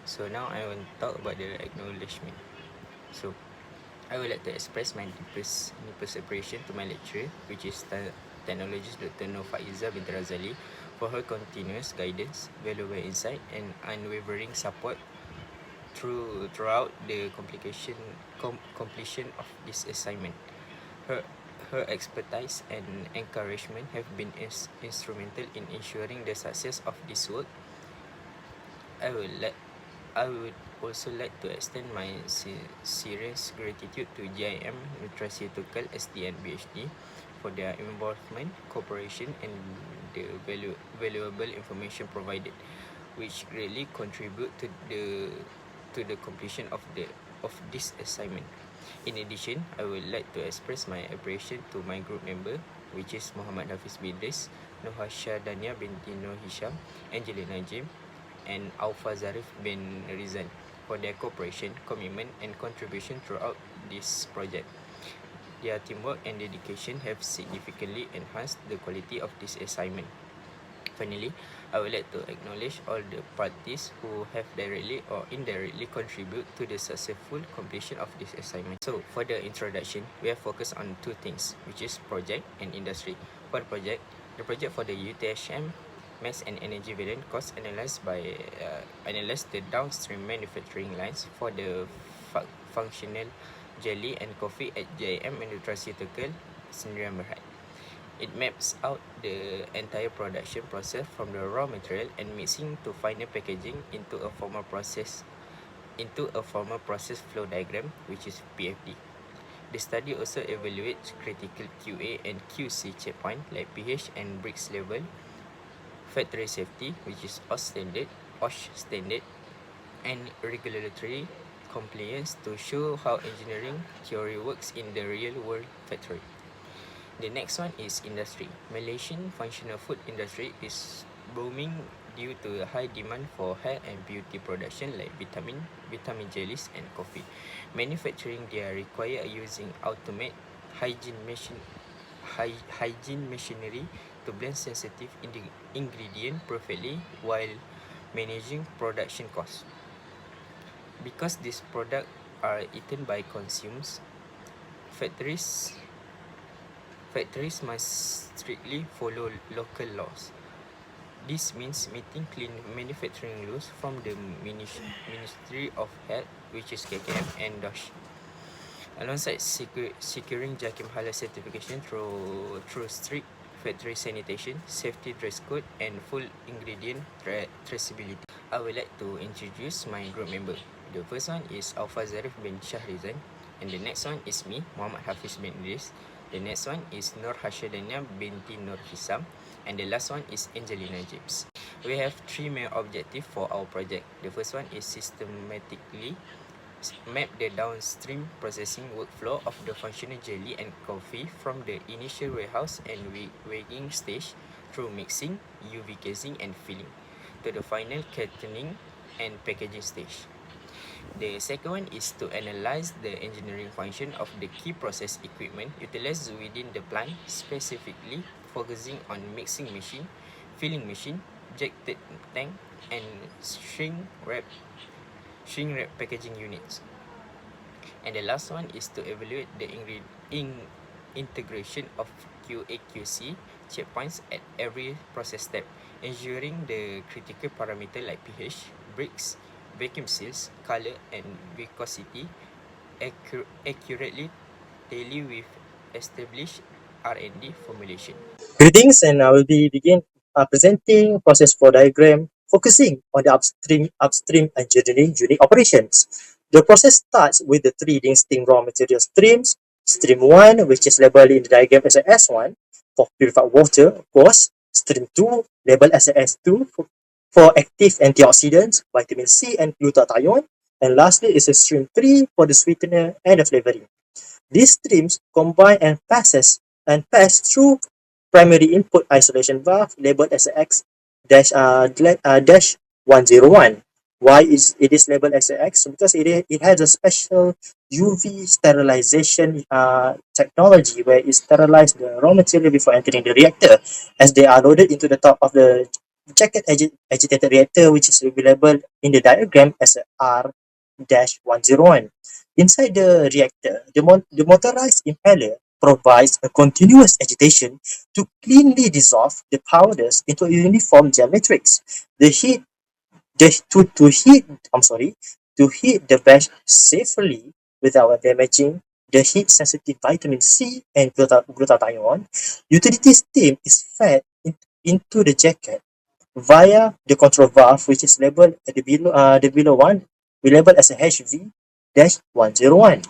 So now I want to talk about the acknowledgement. So I would like to express my deepest appreciation to my lecturer, which is Technologist Dr. Nur Faiza bint Razali, for her continuous guidance, valuable insight, and unwavering support throughout the completion of this assignment. Her her expertise and encouragement have been instrumental in ensuring the success of this work. I would like I would also like to extend my serious gratitude to GIM Nutraceutical SDN BHD for their involvement, cooperation, and the valuable information provided, which greatly contribute to the completion of this assignment. In addition, I would like to express my appreciation to my group member, which is Muhammad Hafiz Bidris, Nuhasha Dania binti Nur Hisham, Angelina Jim, and Alfa Zarif bin Rizan for their cooperation, commitment, and contribution throughout this project. Their teamwork and dedication have significantly enhanced the quality of this assignment. Finally, I would like to acknowledge all the parties who have directly or indirectly contributed to the successful completion of this assignment. So, for the introduction, we have focused on two things, which is project and industry. For the project for the UTHM mass and energy variant cost analyzed the downstream manufacturing lines for the functional jelly and coffee at JM Nutraceutical Sdn Bhd. It maps out the entire production process from the raw material and mixing to final packaging into a formal process flow diagram, which is PFD. The study also evaluates critical QA and QC checkpoint like pH and bricks level, factory safety, which is OSH standard, and regulatory compliance to show how engineering theory works in the real world factory. The next one is industry. Malaysian functional food industry is booming due to a high demand for health and beauty production like vitamin jellies, and coffee. Manufacturing there require using automated hygiene machinery to blend sensitive ingredient perfectly while managing production costs. Because these products are eaten by consumers, factories must strictly follow local laws. This means meeting clean manufacturing rules from the Ministry of Health, which is KKM, and DOSH. Alongside securing JAKIM Halal certification through strict factory sanitation, safety dress code, and full ingredient traceability. I would like to introduce my group member. The first one is Alfa Zarif bin Shahrizan, and the next one is me, Muhammad Hafiz bin Idris. The next one is Nur Hashadania binti Nur Hisam, and the last one is Angelina James. We have three main objectives for our project. The first one is systematically map the downstream processing workflow of the functional jelly and coffee from the initial warehouse and weighing stage through mixing, UV casing, and filling to the final cartoning and packaging stage. The second one is to analyze the engineering function of the key process equipment utilized within the plant, specifically focusing on mixing machine, filling machine, jacketed tank, and shrink wrap packaging units. And the last one is to evaluate the integration of QA/QC checkpoints at every process step, ensuring the critical parameter like pH, bricks, vacuum seals, color, and viscosity accurately tally with established R&D formulation. Greetings, and I will be begin presenting process flow diagram focusing on the upstream engineering unit operations. The process starts with the three distinct raw material streams. Stream 1, which is labeled in the diagram as a S1 for purified water, of course. Stream 2, labeled as a S2 for active antioxidants, vitamin C and glutathione. And lastly is a stream 3 for the sweetener and the flavoring. These streams combine and pass through primary input isolation valve labeled as X dash 101. Why is it is labeled as X? Because it has a special UV sterilization technology where it sterilizes the raw material before entering the reactor as they are loaded into the top of the jacket agitated reactor, which is labeled in the diagram as a R-101. Inside the reactor, the motorized impeller provides a continuous agitation to cleanly dissolve the powders into a uniform gel matrix. The heat the, to heat to heat the batch safely without damaging the heat sensitive vitamin C and glutathione, utility steam is fed into the jacket via the control valve, which is labeled at the below one, we label as a HV-101.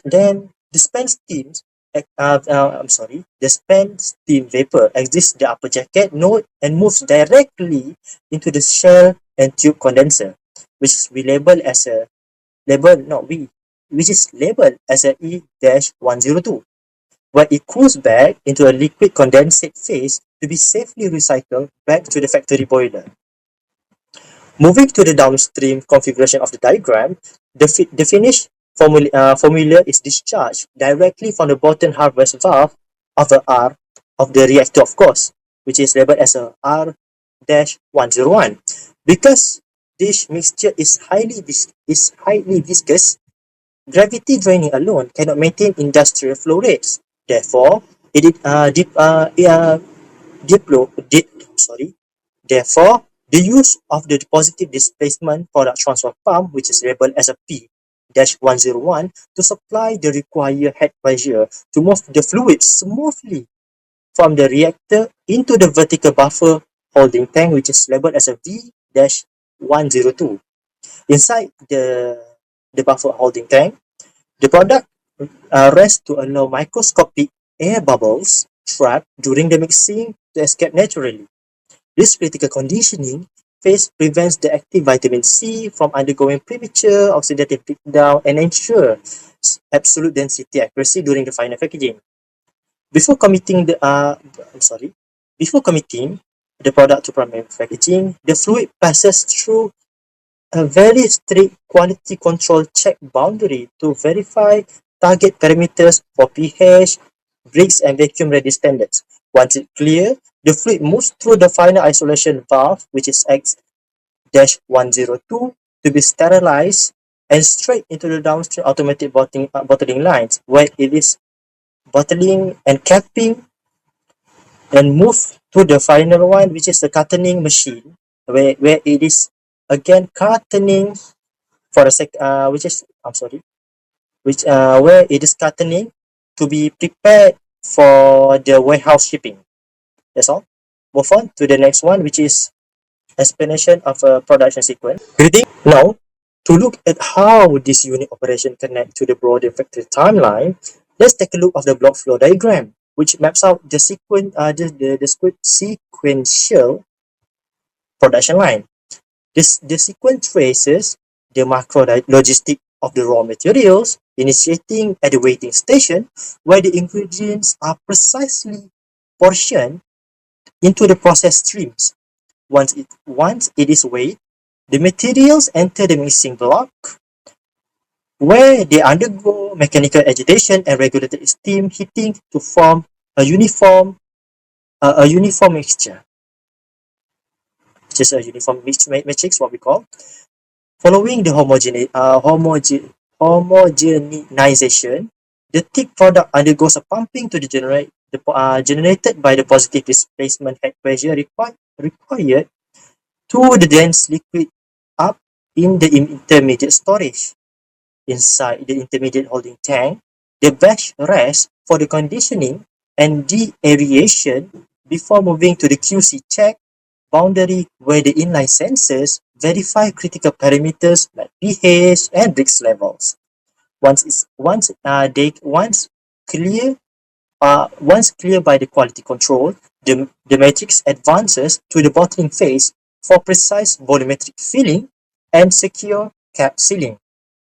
Then the spent steam, the spent steam vapor exits the upper jacket node and moves directly into the shell and tube condenser, which is we label as a label not we, which is labeled as a E-102, where it cools back into a liquid condensate phase to be safely recycled back to the factory boiler. Moving to the downstream configuration of the diagram, the finished formula is discharged directly from the bottom harvest valve of the R of the reactor, of course, which is labeled as a R-101. Because this mixture is highly viscous, gravity draining alone cannot maintain industrial flow rates. Therefore, it is diplo, di, sorry, Therefore, the use of the positive displacement product transfer pump, which is labeled as a P-101, to supply the required head pressure to move the fluid smoothly from the reactor into the vertical buffer holding tank, which is labeled as a V-102. Inside the buffer holding tank, the product rests to allow microscopic air bubbles trapped during the mixing to escape naturally. This critical conditioning phase prevents the active vitamin C from undergoing premature oxidative breakdown and ensures absolute density accuracy during the final packaging. Before committing the before committing the product to primary packaging, the fluid passes through a very strict quality control check boundary to verify target parameters for pH, Briggs and vacuum ready standards. Once it clear, the fluid moves through the final isolation valve, which is X-102, to be sterilized and straight into the downstream automatic bottling lines, where it is bottling and capping and move to the final one, which is the cartoning machine, where it is again cartoning for a sec, which is where it is cartoning to be prepared for the warehouse shipping. That's all. Move on to the next one, which is explanation of a production sequence. Greeting. Now, to look at how this unit operation connect to the broader factory timeline, let's take a look at the block flow diagram, which maps out the sequential production line. The sequence traces the macro logistic of the raw materials, initiating at the waiting station, where the ingredients are precisely portioned into the process streams. Once it is weighed, the materials enter the mixing block, where they undergo mechanical agitation and regulated steam heating to form a uniform mixture, which is a uniform mixed matrix, what we call. Following the homogenization, the thick product undergoes a pumping to generated by the positive displacement head pressure required to the dense liquid up in the intermediate storage. Inside the intermediate holding tank, the batch rests for the conditioning and de-aeration before moving to the QC check boundary, where the inline sensors verify critical parameters like pH and Briggs levels. Once clear by the quality control, the matrix advances to the bottling phase for precise volumetric filling and secure cap sealing.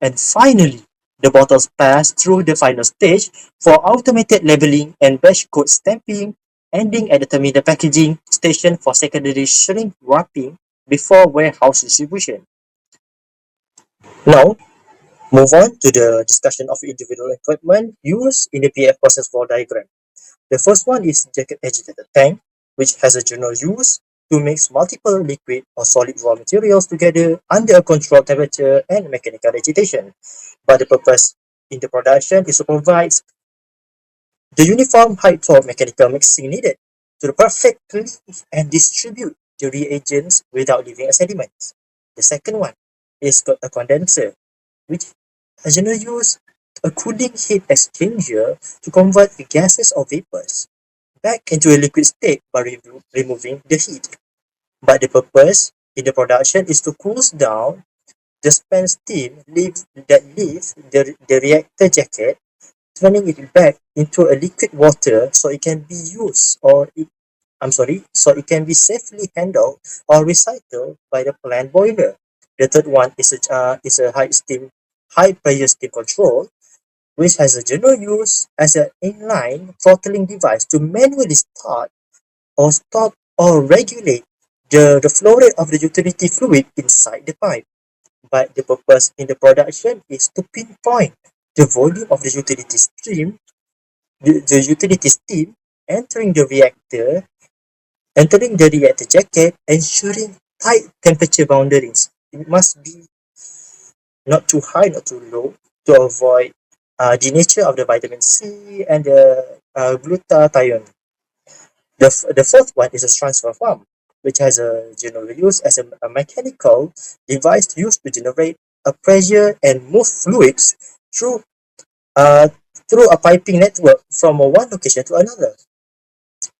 And finally, the bottles pass through the final stage for automated labeling and batch code stamping, ending at the terminal packaging station for secondary shrink wrapping before warehouse distribution. Now, move on to the discussion of individual equipment used in the PF process flow diagram. The first one is jacket agitated tank, which has a general use to mix multiple liquid or solid raw materials together under a controlled temperature and mechanical agitation. But the purpose in the production is to provide the uniform high torque mechanical mixing needed to perfectly and distribute the reagents without leaving a sediment. The second one is a condenser, which generally use a cooling heat exchanger to convert the gases or vapors back into a liquid state by removing the heat. But the purpose in the production is to cool down the spent steam that leaves the reactor jacket, turning it back into a liquid water so it can be used so it can be safely handled or recycled by the plant boiler. The third one is a high pressure steam control, which has a general use as an inline throttling device to manually start or stop or regulate the flow rate of the utility fluid inside the pipe. But the purpose in the production is to pinpoint the volume of the utility steam entering the reactor jacket, ensuring tight temperature boundaries. It must be not too high, not too low, to avoid denature of the vitamin C and the glutathione. The fourth one is a transfer pump, which has a general use as a mechanical device used to generate a pressure and move fluids through uh, through a piping network from one location to another.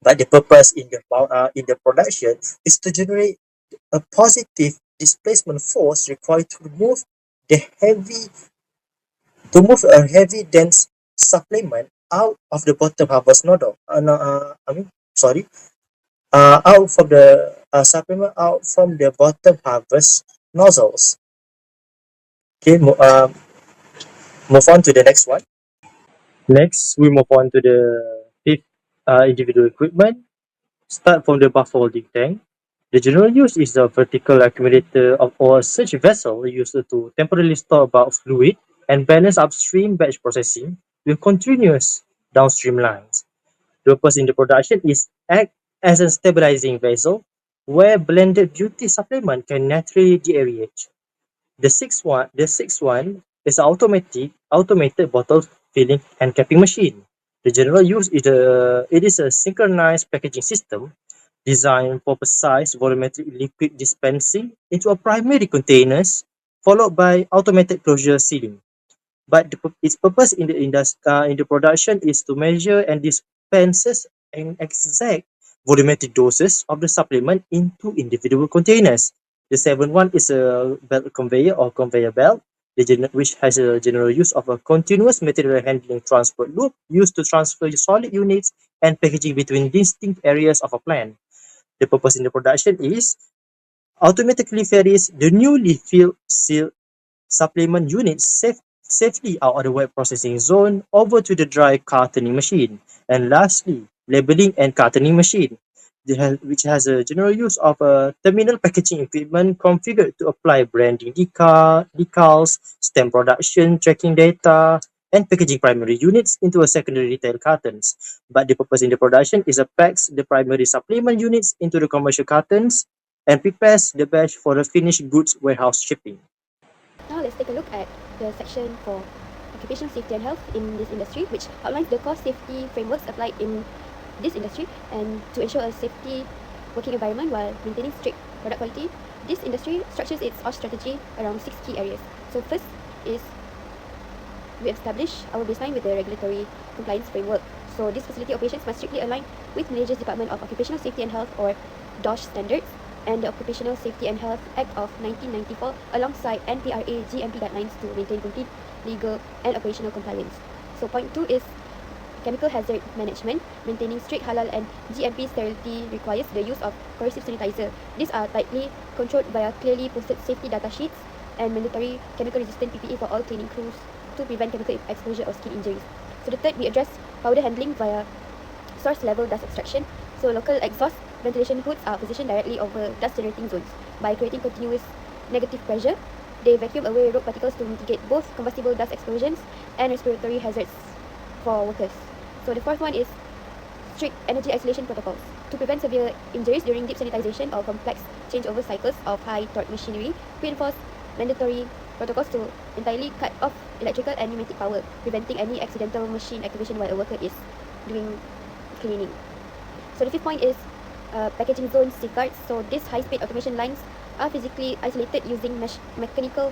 But the purpose in the production is to generate a positive displacement force required the heavy to move a heavy dense supplement out of the bottom harvest nodule. No, I mean, sorry, out from the supplement out from the bottom harvest nozzles. Okay, move on to the next one. Next, we move on to the fifth individual equipment. Start from the buffer holding tank. The general use is a vertical accumulator or such vessel used to temporarily store bulk fluid and balance upstream batch processing with continuous downstream lines. The purpose in the production is act as a stabilizing vessel where blended beauty supplement can naturally deaerate. The sixth one is an automated bottle filling and capping machine. The general use is it is a synchronized packaging system designed for precise volumetric liquid dispensing into a primary containers, followed by automated closure sealing. But its purpose in the production is to measure and dispenses an exact volumetric doses of the supplement into individual containers. The seventh one is a belt conveyor or conveyor belt, which has a general use of a continuous material handling transport loop used to transfer solid units and packaging between distinct areas of a plant. The purpose in the production is automatically ferries the newly filled seal supplement units safely out of the wet processing zone over to the dry cartoning machine. And lastly, labeling and cartoning machine, which has a general use of a terminal packaging equipment configured to apply branding decals, stamp production, tracking data, and packaging primary units into a secondary retail cartons. But the purpose in the production is to packs the primary supplement units into the commercial cartons and prepares the batch for the finished goods warehouse shipping. Now let's take a look at the section for occupational safety and health in this industry, which outlines the core safety frameworks applied in this industry and to ensure a safety working environment while maintaining strict product quality. This industry structures its OSH strategy around 6 key areas. So first is we establish our baseline with the regulatory compliance framework. So these facility operations must strictly align with Malaysia's Department of Occupational Safety and Health or DOSH standards and the Occupational Safety and Health Act of 1994 alongside NPRA GMP guidelines to maintain complete legal and operational compliance. So point 2 is chemical hazard management. Maintaining strict halal and GMP sterility requires the use of corrosive sanitizer. These are tightly controlled via clearly posted safety data sheets and mandatory chemical resistant PPE for all cleaning crews to prevent chemical exposure or skin injuries. So the third, we address powder handling via source level dust extraction. So local exhaust ventilation hoods are positioned directly over dust generating zones. By creating continuous negative pressure, they vacuum away rogue particles to mitigate both combustible dust explosions and respiratory hazards for workers. So the fourth one is strict energy isolation protocols. To prevent severe injuries during deep sanitization or complex changeover cycles of high torque machinery, we enforce mandatory protocols to entirely cut off electrical and pneumatic power, preventing any accidental machine activation while a worker is doing cleaning. So the fifth point is packaging zone safeguards. So these high-speed automation lines are physically isolated using mechanical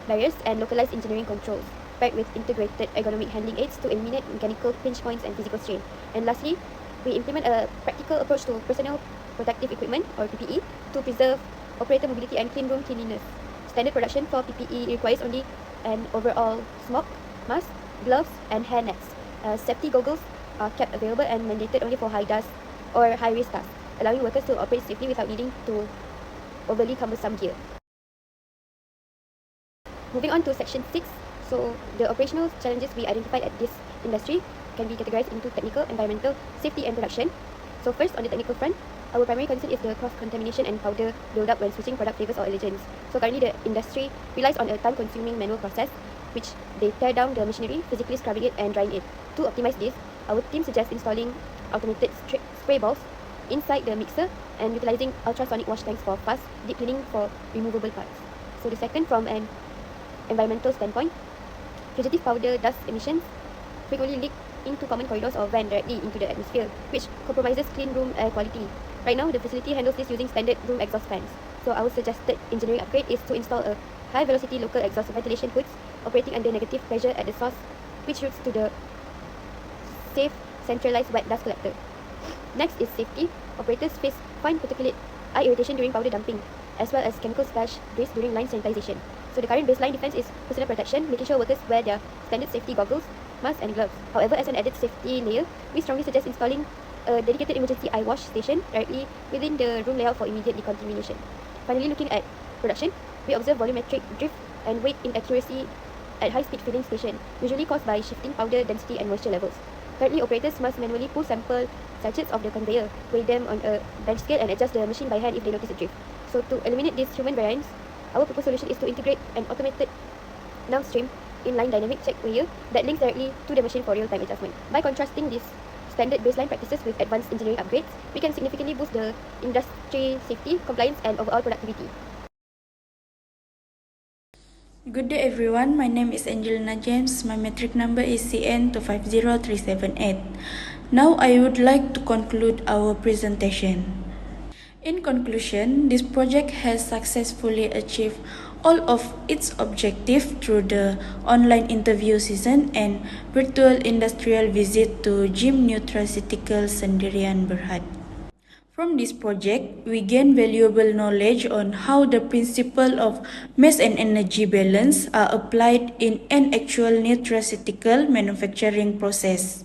barriers and localized engineering controls, paired with integrated ergonomic handling aids to eliminate mechanical pinch points and physical strain. And lastly, we implement a practical approach to personal protective equipment or PPE to preserve operator mobility and clean room cleanliness. Standard production for PPE requires only an overall smock, mask, gloves, and hair nets. Safety goggles are kept available and mandated only for high dust or high risk tasks, allowing workers to operate safely without needing to overly cumbersome gear. Moving on to section 6, so the operational challenges we identified at this industry can be categorized into technical, environmental, safety, and production. So first, on the technical front, our primary concern is the cross-contamination and powder build-up when switching product flavors or allergens. So currently, the industry relies on a time-consuming manual process, which they tear down the machinery, physically scrubbing it and drying it. To optimize this, our team suggests installing automated spray balls inside the mixer and utilizing ultrasonic wash tanks for fast deep cleaning for removable parts. So the second, from an environmental standpoint, fugitive powder dust emissions frequently leak into common corridors or vent directly into the atmosphere, which compromises clean room air quality. Right now, the facility handles this using standard room exhaust fans. So our suggested engineering upgrade is to install a high-velocity local exhaust ventilation hoods operating under negative pressure at the source, which routes to the safe centralized wet dust collector. Next is safety. Operators face fine particulate eye irritation during powder dumping, as well as chemical splash breeze during line sanitization. So the current baseline defense is personal protection, making sure workers wear their standard safety goggles, masks, and gloves. However, as an added safety layer, we strongly suggest installing a dedicated emergency eye wash station directly within the room layout for immediate decontamination. Finally, looking at production, we observe volumetric drift and weight inaccuracy at high-speed filling station, usually caused by shifting powder density and moisture levels. Currently, operators must manually pull sample sachets of the conveyor, weigh them on a bench scale, and adjust the machine by hand if they notice a drift. So to eliminate this human variance, our proposed solution is to integrate an automated downstream inline dynamic check weigher that links directly to the machine for real-time adjustment. By contrasting these standard baseline practices with advanced engineering upgrades, we can significantly boost the industry safety, compliance, and overall productivity. Good day everyone, my name is Angelina James. My metric number is CN250378. Now I would like to conclude our presentation. In conclusion, this project has successfully achieved all of its objectives through the online interview season and virtual industrial visit to Gym Nutraceutical Sendirian Berhad. From this project, we gain valuable knowledge on how the principle of mass and energy balance are applied in an actual nutraceutical manufacturing process.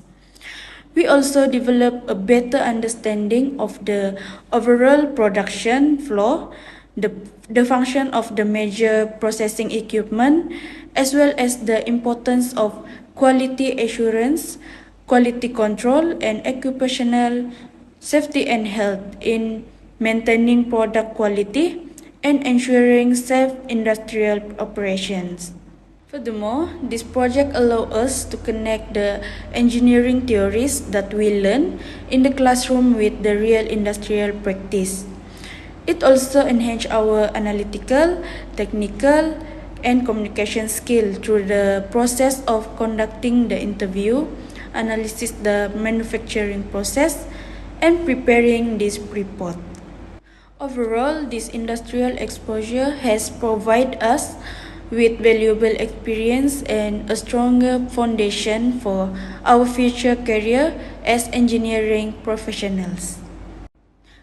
We also develop a better understanding of the overall production flow, the function of the major processing equipment, as well as the importance of quality assurance, quality control, and occupational safety and health in maintaining product quality and ensuring safe industrial operations. Furthermore, this project allows us to connect the engineering theories that we learn in the classroom with the real industrial practice. It also enhances our analytical, technical, and communication skill through the process of conducting the interview, analysis the manufacturing process, and preparing this report. Overall, this industrial exposure has provided us with valuable experience and a stronger foundation for our future career as engineering professionals.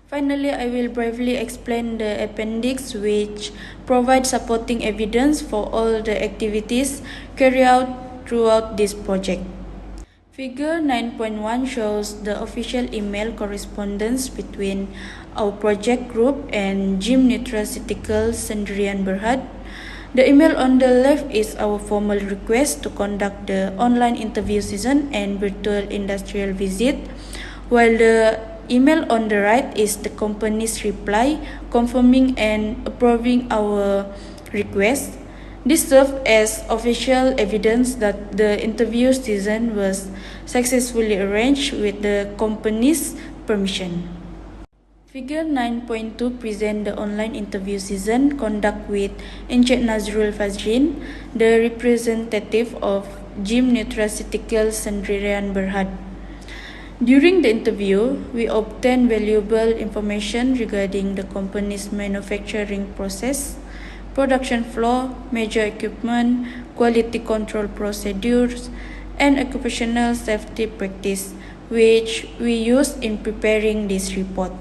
Finally, I will briefly explain the appendix, which provides supporting evidence for all the activities carried out throughout this project. Figure 9.1 shows the official email correspondence between our project group and Gym Nutraceutical Sendirian Berhad. The email on the left is our formal request to conduct the online interview season and virtual industrial visit, while the email on the right is the company's reply confirming and approving our request. This serves as official evidence that the interview season was successfully arranged with the company's permission. Figure 9.2 present the online interview season conduct with Encik Nazrul Fazrin, the representative of Gym Nutraceutical Sendirian Berhad. During the interview, we obtained valuable information regarding the company's manufacturing process, production flow, major equipment, quality control procedures, and occupational safety practice, which we used in preparing this report.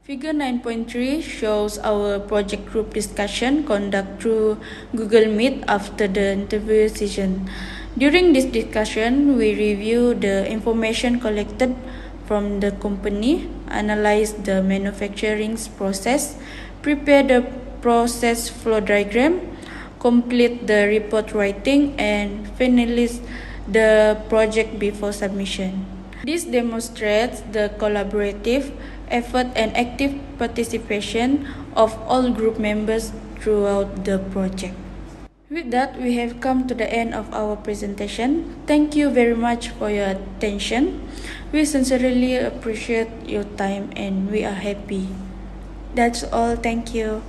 Figure 9.3 shows our project group discussion conducted through Google Meet after the interview session. During this discussion, we review the information collected from the company, analyze the manufacturing process, prepare the process flow diagram, complete the report writing, and finalize the project before submission. This demonstrates the collaborative effort and active participation of all group members throughout the project. With that, we have come to the end of our presentation. Thank you very much for your attention. We sincerely appreciate your time and we are happy. That's all. Thank you.